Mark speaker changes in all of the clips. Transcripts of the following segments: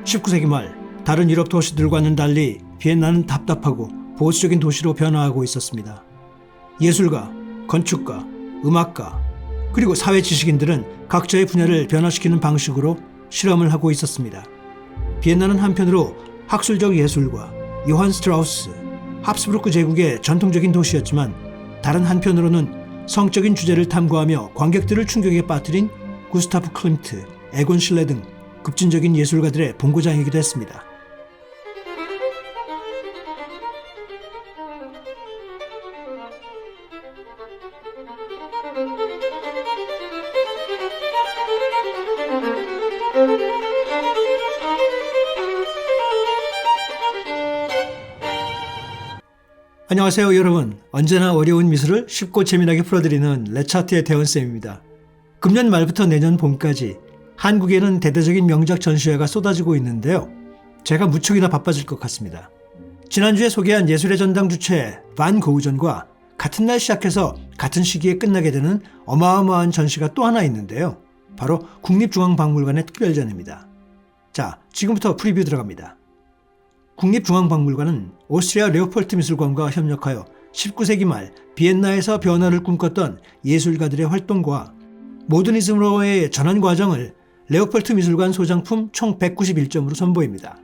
Speaker 1: 19세기 말 다른 유럽 도시들과는 달리 비엔나는 답답하고 보수적인 도시로 변화하고 있었습니다. 예술가, 건축가, 음악가, 그리고 사회 지식인들은 각자의 분야를 변화시키는 방식으로 실험을 하고 있었습니다. 비엔나는 한편으로 학술적 예술과 요한 스트라우스, 합스부르크 제국의 전통적인 도시였지만 다른 한편으로는 성적인 주제를 탐구하며 관객들을 충격에 빠뜨린 구스타프 클림트, 에곤 실레 등 급진적인 예술가들의 본고장이기도 했습니다. 안녕하세요 여러분. 언제나 어려운 미술을 쉽고 재미나게 풀어드리는 레차트의 대원쌤입니다. 금년 말부터 내년 봄까지 한국에는 대대적인 명작 전시회가 쏟아지고 있는데요. 제가 무척이나 바빠질 것 같습니다. 지난주에 소개한 예술의 전당 주최 반 고흐전과 같은 날 시작해서 같은 시기에 끝나게 되는 어마어마한 전시가 또 하나 있는데요. 바로 국립중앙박물관의 특별전입니다. 자, 지금부터 프리뷰 들어갑니다. 국립중앙박물관은 오스트리아 레오폴트 미술관과 협력하여 19세기 말 비엔나에서 변화를 꿈꿨던 예술가들의 활동과 모더니즘으로의 전환 과정을 레오폴트 미술관 소장품 총 191점으로 선보입니다.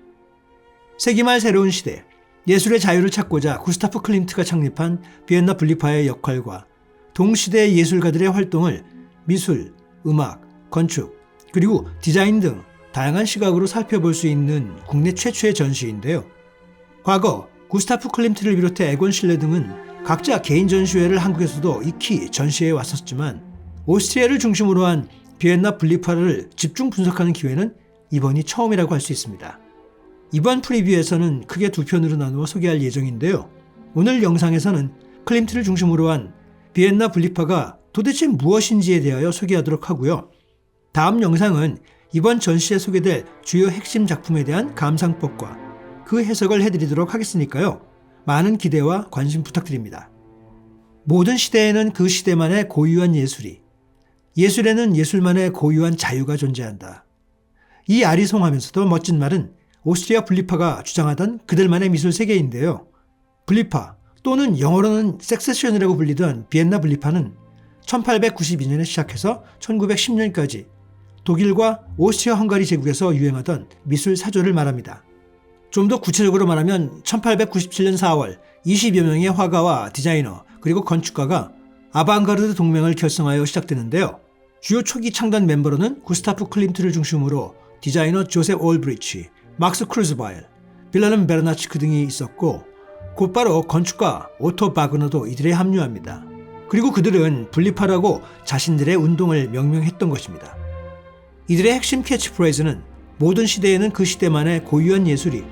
Speaker 1: 세기 말 새로운 시대, 예술의 자유를 찾고자 구스타프 클림트가 창립한 비엔나 분리파의 역할과 동시대의 예술가들의 활동을 미술, 음악, 건축, 그리고 디자인 등 다양한 시각으로 살펴볼 수 있는 국내 최초의 전시인데요. 과거 구스타프 클림트를 비롯해 에곤 실레 등은 각자 개인 전시회를 한국에서도 익히 전시해 왔었지만 오스트리아를 중심으로 한 비엔나 분리파를 집중 분석하는 기회는 이번이 처음이라고 할 수 있습니다. 이번 프리뷰에서는 크게 두 편으로 나누어 소개할 예정인데요. 오늘 영상에서는 클림트를 중심으로 한 비엔나 분리파가 도대체 무엇인지에 대하여 소개하도록 하고요. 다음 영상은 이번 전시에 소개될 주요 핵심 작품에 대한 감상법과 그 해석을 해드리도록 하겠으니까요. 많은 기대와 관심 부탁드립니다. 모든 시대에는 그 시대만의 고유한 예술이, 예술에는 예술만의 고유한 자유가 존재한다. 이 아리송하면서도 멋진 말은 오스트리아 분리파가 주장하던 그들만의 미술 세계인데요. 분리파 또는 영어로는 섹세션이라고 불리던 비엔나 분리파는 1892년에 시작해서 1910년까지 독일과 오스트리아 헝가리 제국에서 유행하던 미술 사조를 말합니다. 좀 더 구체적으로 말하면 1897년 4월 20여 명의 화가와 디자이너 그리고 건축가가 아방가르드 동맹을 결성하여 시작되는데요. 주요 초기 창단 멤버로는 구스타프 클림트를 중심으로 디자이너 조셉 올브리치, 막스 크루즈바일, 빌헬름 베르나치크 등이 있었고 곧바로 건축가 오토 바그너도 이들에 합류합니다. 그리고 그들은 분리파라고 자신들의 운동을 명명했던 것입니다. 이들의 핵심 캐치프레이즈는 모든 시대에는 그 시대만의 고유한 예술이,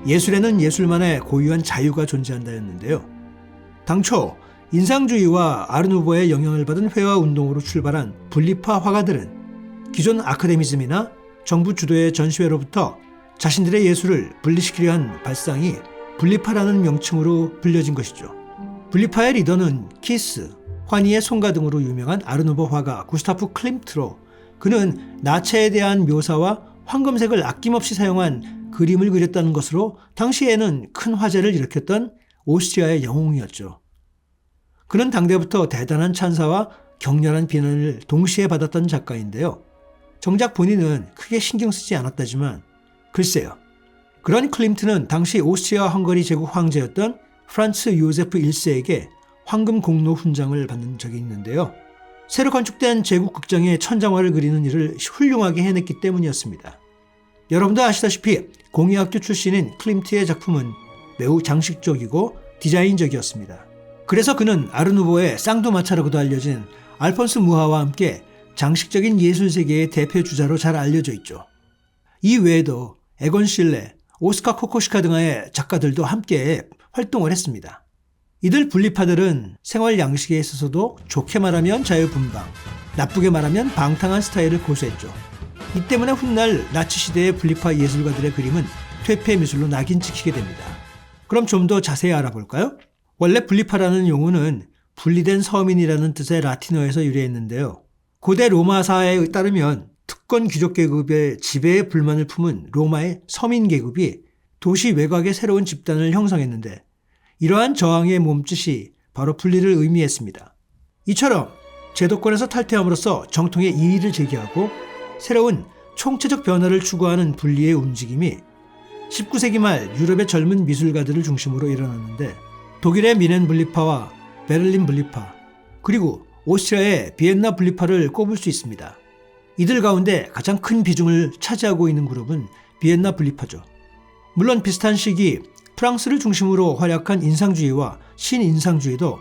Speaker 1: 예술에는 예술만의 고유한 자유가 존재한다였는데요. 당초 인상주의와 아르누보의 영향을 받은 회화 운동으로 출발한 분리파 화가들은 기존 아카데미즘이나 정부 주도의 전시회로부터 자신들의 예술을 분리시키려 한 발상이 분리파라는 명칭으로 불려진 것이죠. 분리파의 리더는 키스, 환희의 송가 등으로 유명한 아르누보 화가 구스타프 클림트로 그는 나체에 대한 묘사와 황금색을 아낌없이 사용한 그림을 그렸다는 것으로 당시에는 큰 화제를 일으켰던 오스트리아의 영웅이었죠. 그는 당대부터 대단한 찬사와 격렬한 비난을 동시에 받았던 작가인데요. 정작 본인은 크게 신경 쓰지 않았다지만 글쎄요. 그런 클림트는 당시 오스트리아 헝가리 제국 황제였던 프란츠 요세프 1세에게 황금 공로 훈장을 받는 적이 있는데요. 새로 건축된 제국 극장의 천장화를 그리는 일을 훌륭하게 해냈기 때문이었습니다. 여러분도 아시다시피 공예학교 출신인 클림트의 작품은 매우 장식적이고 디자인적이었습니다. 그래서 그는 아르누보의 쌍두마차라고도 알려진 알폰스 무하와 함께 장식적인 예술 세계의 대표 주자로 잘 알려져 있죠. 이 외에도 에곤 실레, 오스카 코코시카 등의 작가들도 함께 활동을 했습니다. 이들 분리파들은 생활 양식에 있어서도 좋게 말하면 자유분방, 나쁘게 말하면 방탕한 스타일을 고수했죠. 이 때문에 훗날 나치 시대의 분리파 예술가들의 그림은 퇴폐 미술로 낙인 찍히게 됩니다. 그럼 좀 더 자세히 알아볼까요? 원래 분리파라는 용어는 분리된 서민이라는 뜻의 라틴어에서 유래했는데요. 고대 로마사에 따르면 특권 귀족 계급의 지배에 불만을 품은 로마의 서민 계급이 도시 외곽의 새로운 집단을 형성했는데 이러한 저항의 몸짓이 바로 분리를 의미했습니다. 이처럼 제도권에서 탈퇴함으로써 정통의 이의를 제기하고 새로운 총체적 변화를 추구하는 분리의 움직임이 19세기 말 유럽의 젊은 미술가들을 중심으로 일어났는데 독일의 미넨 분리파와 베를린 분리파 그리고 오스트리아의 비엔나 분리파를 꼽을 수 있습니다. 이들 가운데 가장 큰 비중을 차지하고 있는 그룹은 비엔나 분리파죠. 물론 비슷한 시기 프랑스를 중심으로 활약한 인상주의와 신인상주의도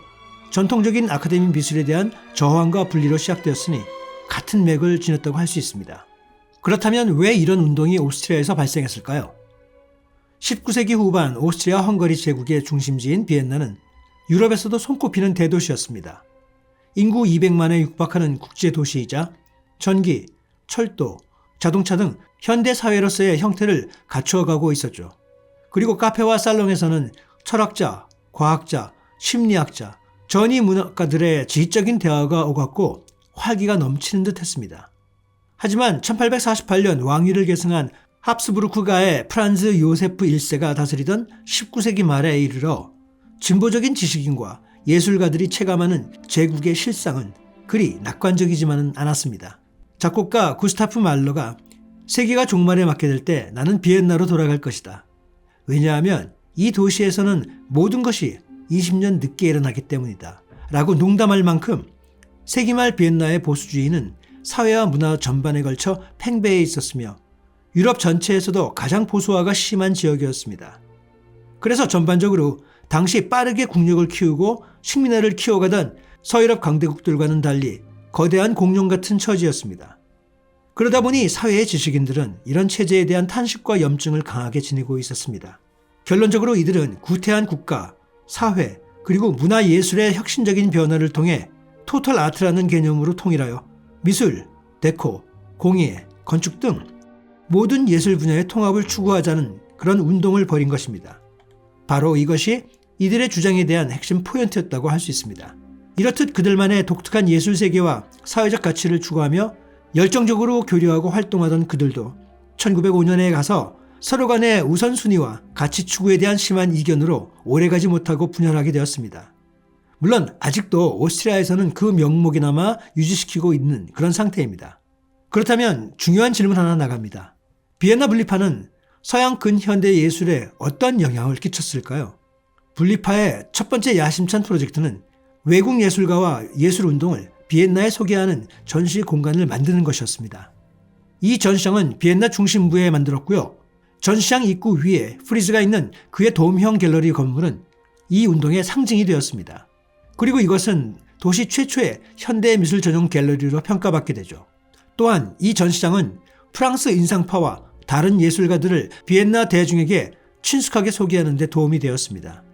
Speaker 1: 전통적인 아카데미 미술에 대한 저항과 분리로 시작되었으니 같은 맥을 지녔다고 할 수 있습니다. 그렇다면 왜 이런 운동이 오스트리아에서 발생했을까요? 19세기 후반 오스트리아 헝가리 제국의 중심지인 비엔나는 유럽에서도 손꼽히는 대도시였습니다. 인구 200만에 육박하는 국제도시이자 전기, 철도, 자동차 등 현대 사회로서의 형태를 갖추어가고 있었죠. 그리고 카페와 살롱에서는 철학자, 과학자, 심리학자, 전위 문학가들의 지적인 대화가 오갔고 활기가 넘치는 듯 했습니다. 하지만 1848년 왕위를 계승한 합스부르크가의 프란즈 요세프 1세가 다스리던 19세기 말에 이르러 진보적인 지식인과 예술가들이 체감하는 제국의 실상은 그리 낙관적이지만은 않았습니다. 작곡가 구스타프 말러가 세계가 종말에 맞게 될 때 나는 비엔나로 돌아갈 것이다. 왜냐하면 이 도시에서는 모든 것이 20년 늦게 일어나기 때문이다. 라고 농담할 만큼 세기 말 비엔나의 보수주의는 사회와 문화 전반에 걸쳐 팽배해 있었으며 유럽 전체에서도 가장 보수화가 심한 지역이었습니다. 그래서 전반적으로 당시 빠르게 국력을 키우고 식민화를 키워가던 서유럽 강대국들과는 달리 거대한 공룡 같은 처지였습니다. 그러다 보니 사회의 지식인들은 이런 체제에 대한 탄식과 염증을 강하게 지니고 있었습니다. 결론적으로 이들은 구태한 국가, 사회, 그리고 문화예술의 혁신적인 변화를 통해 토탈 아트라는 개념으로 통일하여 미술, 데코, 공예, 건축 등 모든 예술 분야의 통합을 추구하자는 그런 운동을 벌인 것입니다. 바로 이것이 이들의 주장에 대한 핵심 포인트였다고 할 수 있습니다. 이렇듯 그들만의 독특한 예술 세계와 사회적 가치를 추구하며 열정적으로 교류하고 활동하던 그들도 1905년에 가서 서로 간의 우선순위와 가치 추구에 대한 심한 이견으로 오래가지 못하고 분열하게 되었습니다. 물론 아직도 오스트리아에서는 그 명목이나마 유지시키고 있는 그런 상태입니다. 그렇다면 중요한 질문 하나 나갑니다. 비엔나 분리파는 서양 근현대 예술에 어떤 영향을 끼쳤을까요? 분리파의 첫 번째 야심찬 프로젝트는 외국 예술가와 예술운동을 비엔나에 소개하는 전시 공간을 만드는 것이었습니다. 이 전시장은 비엔나 중심부에 만들었고요. 전시장 입구 위에 프리즈가 있는 그의 돔형 갤러리 건물은 이 운동의 상징이 되었습니다. 그리고 이것은 도시 최초의 현대 미술 전용 갤러리로 평가받게 되죠. 또한 이 전시장은 프랑스 인상파와 다른 예술가들을 비엔나 대중에게 친숙하게 소개하는 데 도움이 되었습니다.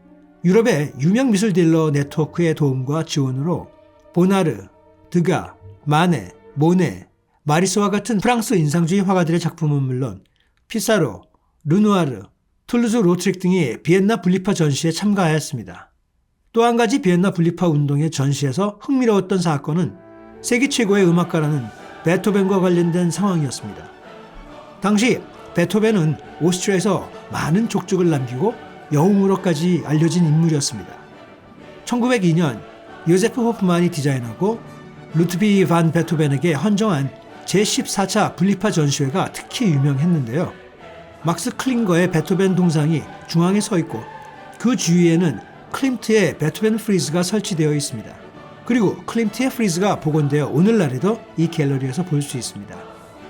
Speaker 1: 유럽의 유명 미술 딜러 네트워크의 도움과 지원으로 보나르, 드가, 마네, 모네, 마리소와 같은 프랑스 인상주의 화가들의 작품은 물론 피사로, 르누아르, 툴루즈 로트릭 등이 비엔나 분리파 전시에 참가하였습니다. 또 한 가지 비엔나 분리파 운동의 전시에서 흥미로웠던 사건은 세계 최고의 음악가라는 베토벤과 관련된 상황이었습니다. 당시 베토벤은 오스트리아에서 많은 족적을 남기고 영웅으로까지 알려진 인물이었습니다. 1902년 요제프 호프만이 디자인하고 루트비 반 베토벤에게 헌정한 제14차 분리파 전시회가 특히 유명했는데요. 막스 클링거의 베토벤 동상이 중앙에 서 있고 그 주위에는 클림트의 베토벤 프리즈가 설치되어 있습니다. 그리고 클림트의 프리즈가 복원되어 오늘날에도 이 갤러리에서 볼 수 있습니다.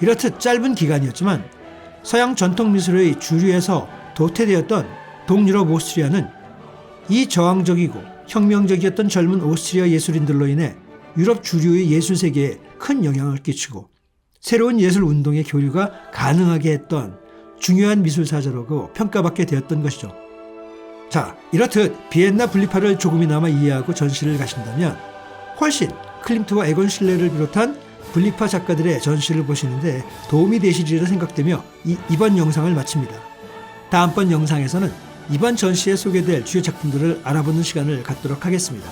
Speaker 1: 이렇듯 짧은 기간이었지만 서양 전통 미술의 주류에서 도태되었던 동유럽 오스트리아는 이 저항적이고 혁명적이었던 젊은 오스트리아 예술인들로 인해 유럽 주류의 예술 세계에 큰 영향을 끼치고 새로운 예술 운동의 교류가 가능하게 했던 중요한 미술사자라고 평가받게 되었던 것이죠. 자, 이렇듯 비엔나 분리파를 조금이나마 이해하고 전시를 가신다면 훨씬 클림트와 에건 실레를 비롯한 분리파 작가들의 전시를 보시는데 도움이 되시리라 생각되며 이번 영상을 마칩니다. 다음번 영상에서는 이번 전시에 소개될 주요 작품들을 알아보는 시간을 갖도록 하겠습니다.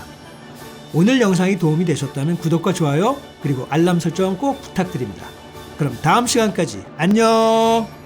Speaker 1: 오늘 영상이 도움이 되셨다면 구독과 좋아요 그리고 알람 설정 꼭 부탁드립니다. 그럼 다음 시간까지 안녕!